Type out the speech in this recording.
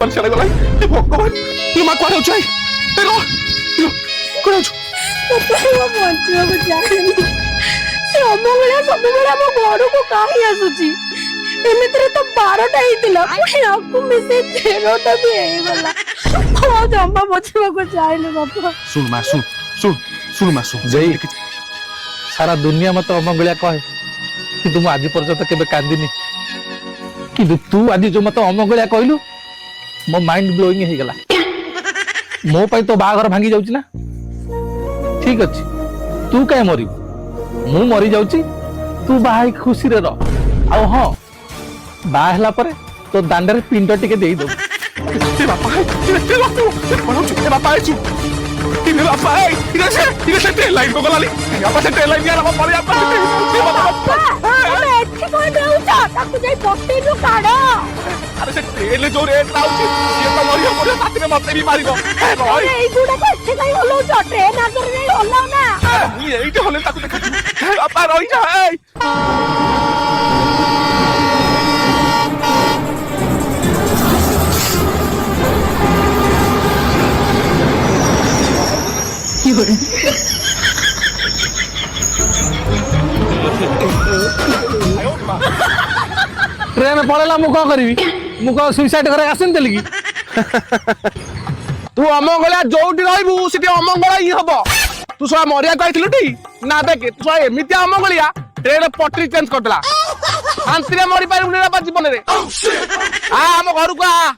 बापा चले गला ए भगवान ये मां को जाई देखो कोन छु वो बंचियो को जाने से अमंगला सब बेला मो घर को काहे आसुची एमित्रे तो 12टा हितिला पुणी आकु मिसे 13टा भी हे गला ओ जम्मा बचवा को जाइले बापा सुन मां सुन मां सुन जय सारा दुनिया मत अमंगलिया कहे कि तुम आज पर्यंत केबे कांदिनी कि तू आज जो मत अमंगलिया कहलु मो माइंड ब्लोइंग हे गला मो पई तो बाघर भांगी जाउची ना ठीक अछि तू काहे मरी मु मरी जाउची तू बाहाई खुशी रे रह आ हां बाहला परे तो दांडरे पिंड टिके देई दो ए बापा ए बापा छु ए बापा इधर से ट्रेन लाइन को गलाली बापा से ट्रेन लाइन यार बापा पड़े बापा अरे एठी कोइ देउचा ताकू जाई पट्टी नु काढो अरे से ट्रेन जो रेट लाउची ये तो मरियो मरियो साथी में मते भी मारिबो अरे एई गुडा को एठी काई होलो ट्रेन आगर नहीं होलो ना ये एठी होले ताकू देखा बापा रही जा ट्रेन पळेला मु कौन करी मु को सुइसाइड करे आसिन देली की तू अमंगला जोटी रहबू सिटी अमंगला ही हबो तू सो मरिया कहथिलु टी ना देख तू सो एमितिया अमंगलिया ट्रेन पटरी चेंज करदला शांति रे मरि पारिबु ना जीवन रे आ हम घर को आ